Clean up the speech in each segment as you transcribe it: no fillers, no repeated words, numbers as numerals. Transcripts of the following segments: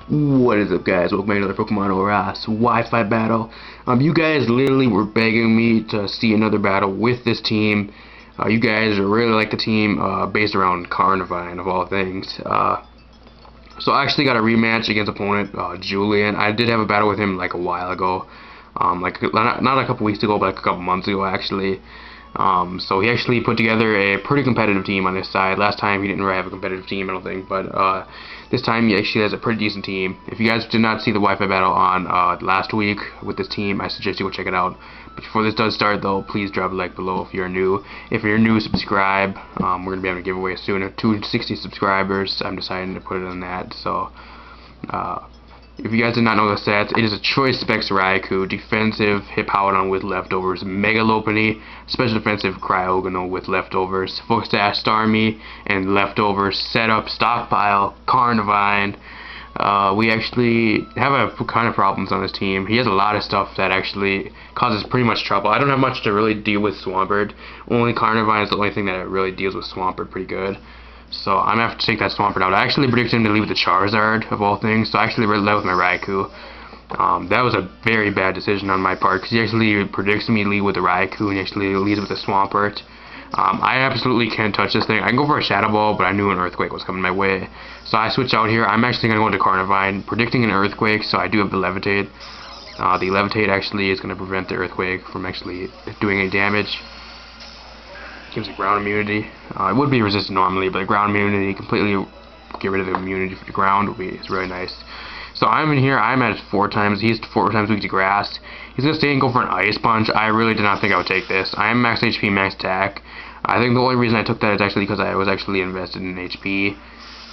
What is up, guys? Welcome back to another Pokemon ORAS Wi-Fi battle. You guys literally were begging me to see another battle with this team. You guys really like the team based around Carnivine of all things. So I actually got a rematch against opponent Julian. I did have a battle with him like a while ago, like not a couple weeks ago, but like a couple months ago actually. So he actually put together a pretty competitive team on his side. Last time he didn't really have a competitive team, I don't think, but this time he actually has a pretty decent team. If you guys did not see the Wi-Fi battle on last week with this team, I suggest you go check it out. Before this does start, though, please drop a like below if you're new. If you're new, subscribe. We're going to be having a giveaway soon of 260 subscribers. I'm deciding to put it on that, so if you guys did not know the stats, it is a Choice Specs Raikou, defensive Hippowdon with leftovers, Mega Lopunny, special defensive Cryogonal with leftovers, Focus Dash Starmie, and leftovers, Setup, Stockpile, Carnivine. We actually have a kind of problems on this team. He has a lot of stuff that actually causes pretty much trouble. I don't have much to really deal with Swampert. Only Carnivine is the only thing that really deals with Swampert pretty good. So I'm going to have to take that Swampert out. I actually predicted him to leave with the Charizard, of all things, so I actually left with my Raikou. That was a very bad decision on my part, because he actually predicts me to leave with the Raikou, and he actually leaves with the Swampert. I absolutely can't touch this thing. I can go for a Shadow Ball, but I knew an Earthquake was coming my way. So I switch out here. I'm actually going to go into Carnivine, predicting an Earthquake, so I do have the Levitate. The Levitate actually is going to prevent the Earthquake from actually doing any damage. Gives it ground immunity. It would be resistant normally, but ground immunity, completely get rid of the immunity for the ground, is really nice. So I'm in here, I'm at 4 times, he's 4 times weak to grass. He's going to stay and go for an Ice Punch. I really did not think I would take this. I am max HP, max attack. I think the only reason I took that is actually because I was actually invested in HP.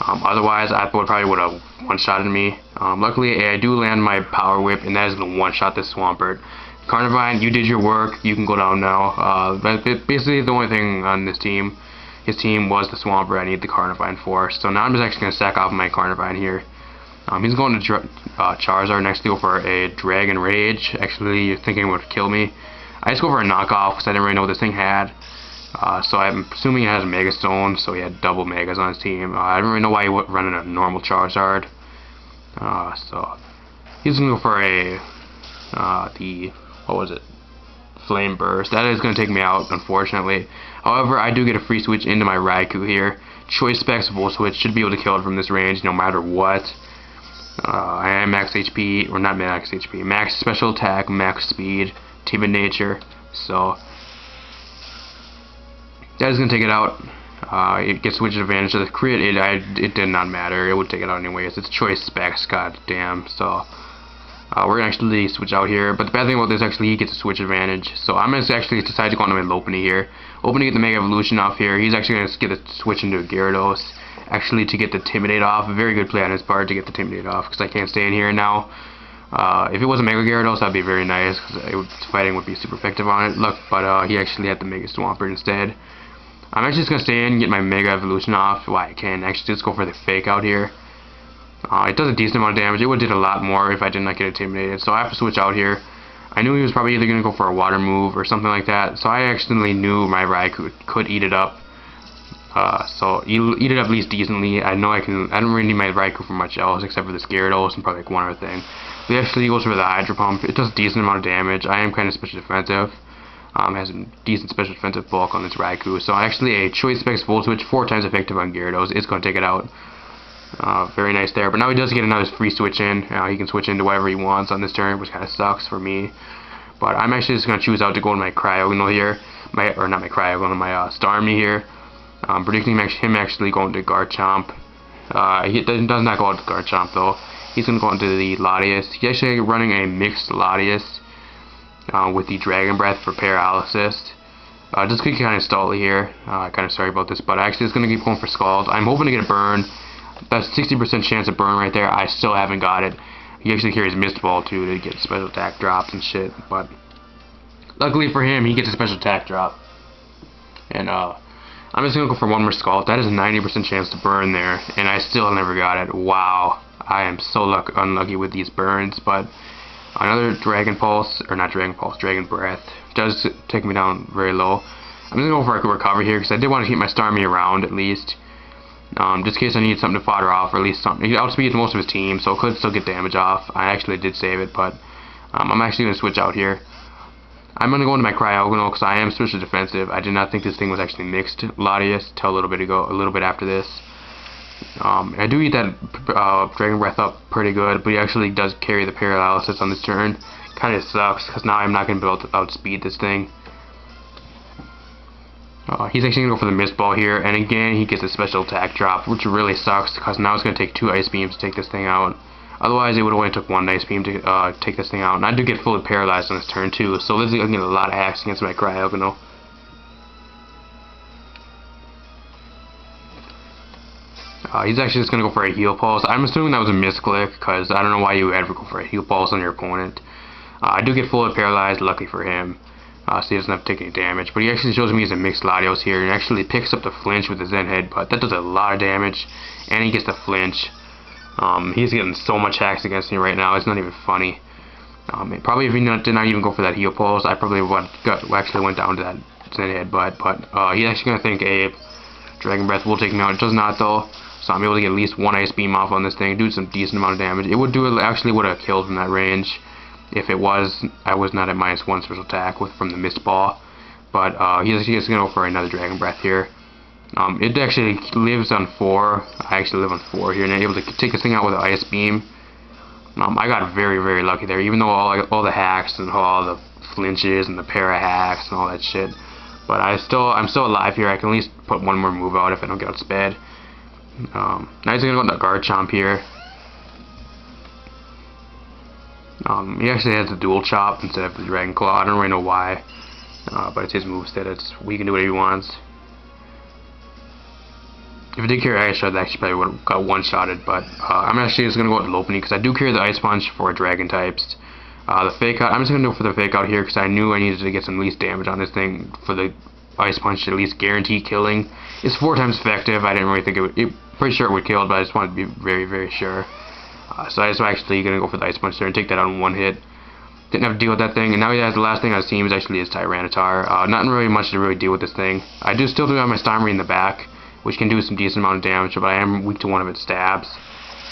Otherwise, I probably would have one-shotted me. Luckily, I do land my Power Whip, and that is going to one-shot this Swampert. Carnivine, you did your work. You can go down now. But basically, the only thing on this team, his team, was the Swampert I need the Carnivine for. So now I'm just actually going to sack off my Carnivine here. He's going to Charizard next to go for a Dragon Rage. Actually, you're thinking it would kill me. I just go for a knockoff because I didn't really know what this thing had. So I'm assuming it has a Mega Stone, so he had double Megas on his team. I don't really know why he was running a normal Charizard. So he's going to go for a what was it? Flame Burst. That is going to take me out, unfortunately. However, I do get a free switch into my Raikou here. Choice Specs Volt Switch should be able to kill it from this range no matter what. I am max HP, or not max HP, max special attack, max speed, timid nature. So that is going to take it out. It gets switch advantage to the crit. It did not matter. It would take it out anyways. It's Choice Specs, god damn. So we're going to actually switch out here, but the bad thing about this, actually, he gets a switch advantage. So I'm going to actually decide to go into my Lopunny here. Opening get the Mega Evolution off here. He's actually going to get a switch into a Gyarados, actually, to get the Intimidate off. A very good play on his part to get the Intimidate off, because I can't stay in here now. If it was a Mega Gyarados, that would be very nice, because fighting would be super effective on it. Look, but he actually had the Mega Swampert instead. I'm actually just going to stay in and get my Mega Evolution off. Well, I can actually just go for the Fake out here. It does a decent amount of damage. It would have did a lot more if I did not get intimidated. So I have to switch out here. I knew he was probably either going to go for a water move or something like that. So I accidentally knew my Raikou could eat it up. So eat it up at least decently. I know I don't really need my Raikou for much else except for this Gyarados and probably like one other thing. But he actually goes for the Hydro Pump. It does a decent amount of damage. I am kind of special defensive. Has a decent special defensive bulk on this Raikou. So actually a Choice Specs Volt Switch 4 times effective on Gyarados. It's going to take it out. Very nice there, but now he does get another free switch in. He can switch into whatever he wants on this turn, which kind of sucks for me. But I'm actually just going to choose out to go to my Cryogonal here, or not my Cryogonal, my Starmie here. Predicting him actually going to Garchomp. He does not go out to Garchomp though. He's going to go into the Latias. He's actually running a mixed Latias with the Dragon Breath for Paralysis. Just kind of stall here. Kind of sorry about this, but actually it's going to keep going for Scald. I'm hoping to get a burn. That's 60% chance of burn right there. I still haven't got it. He actually carries Mist Ball too to get special attack drops and shit. But luckily for him, he gets a special attack drop. And I'm just gonna go for one more Scald. That is a 90% chance to burn there, and I still never got it. Wow, I am so unlucky with these burns. But another Dragon Pulse, or not Dragon Pulse, Dragon Breath does take me down very low. I'm just gonna go for a recover here because I did want to keep my Starmie around at least. just in case I need something to fodder off, or at least something. He outspeeds most of his team, so could still get damage off. I actually did save it, but I'm actually going to switch out here. I'm going to go into my cryogonal because I am switched to defensive. I did not think this thing was actually mixed Latias till a little bit after this. I do eat that Dragon Breath up pretty good, but he actually does carry the paralysis on this turn. Kind of sucks because now I'm not going to be able to outspeed this thing. He's actually going to go for the Mist Ball here, and again he gets a special attack drop, which really sucks because now it's going to take 2 Ice Beams to take this thing out. Otherwise it would have only took 1 Ice Beam to take this thing out, and I do get fully paralyzed on this turn too, so this is going to get a lot of hacks against my cryogonal. He's actually just going to go for a Heal Pulse. I'm assuming that was a misclick, because I don't know why you would ever go for a Heal Pulse on your opponent. I do get fully paralyzed, lucky for him, so he doesn't have to take any damage. But he actually shows me he's a mixed Latios here, and actually picks up the flinch with his Zen Headbutt. That does a lot of damage, and he gets the flinch. He's getting so much hacks against me right now, it's not even funny. Probably if he did not even go for that Heal Pulse, I probably actually went down to that Zen Headbutt. But he's actually going to think a Dragon Breath will take me out. It does not though. So I'm able to get at least 1 Ice Beam off on this thing, do some decent amount of damage. It would actually would have killed from that range if I was not at -1 special attack from the Mist Ball. But he's going to go for another Dragon Breath here. It actually lives on 4. I actually live on 4 here, and I'm able to take this thing out with an Ice Beam. I got very, very lucky there, even though all the hacks and all the flinches and the para hacks and all that shit. But I'm still alive here. I can at least put 1 more move out if I don't get outsped. Now he's going to go into Garchomp here. He actually has the Dual Chop instead of the Dragon Claw. I don't really know why, but it's his moveset. He can do whatever he wants. If I did carry Ice Shot, I actually probably would have got one-shotted, but I'm actually just going to go with Lopunny because I do carry the Ice Punch for Dragon types. The Fake Out, I'm just going to go for the Fake Out here because I knew I needed to get some least damage on this thing for the Ice Punch to at least guarantee killing. It's 4 times effective. I didn't really think it would. Pretty sure it would kill, but I just wanted to be very, very sure. So I was actually going to go for the Ice Punch there and take that out in 1 hit. Didn't have to deal with that thing, and now he has the last thing on his team is actually his Tyranitar. Not really much to really deal with this thing. I still do have my Stommery in the back, which can do some decent amount of damage, but I am weak to one of its stabs.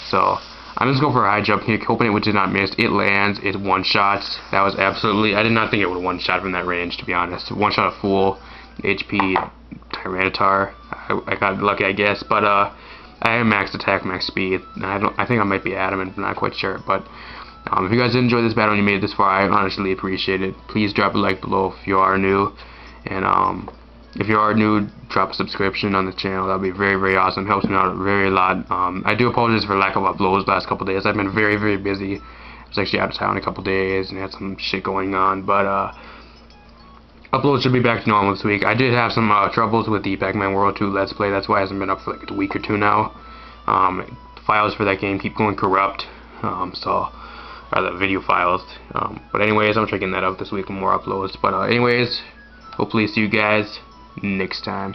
So I'm just going for a high jump here, hoping it did not miss. It lands, it one-shots. That was absolutely, I did not think it would one-shot from that range, to be honest. One-shot a full HP Tyranitar. I got lucky, I guess, but I have max attack, max speed. I think I might be adamant, but not quite sure. But if you guys did enjoy this battle and you made it this far, I honestly appreciate it. Please drop a like below if you are new, and if you are new, drop a subscription on the channel. That would be very, very awesome. Helps me out a lot. I do apologize for lack of uploads the last couple days. I've been very, very busy. I was actually out of town a couple days and had some shit going on, but uploads should be back to normal this week. I did have some troubles with the Pac-Man World 2 Let's Play. That's why it hasn't been up for like a week or 2 now. Files for that game keep going corrupt, or the video files. But anyways, I'm checking that out this week with more uploads. But anyways, hopefully see you guys next time.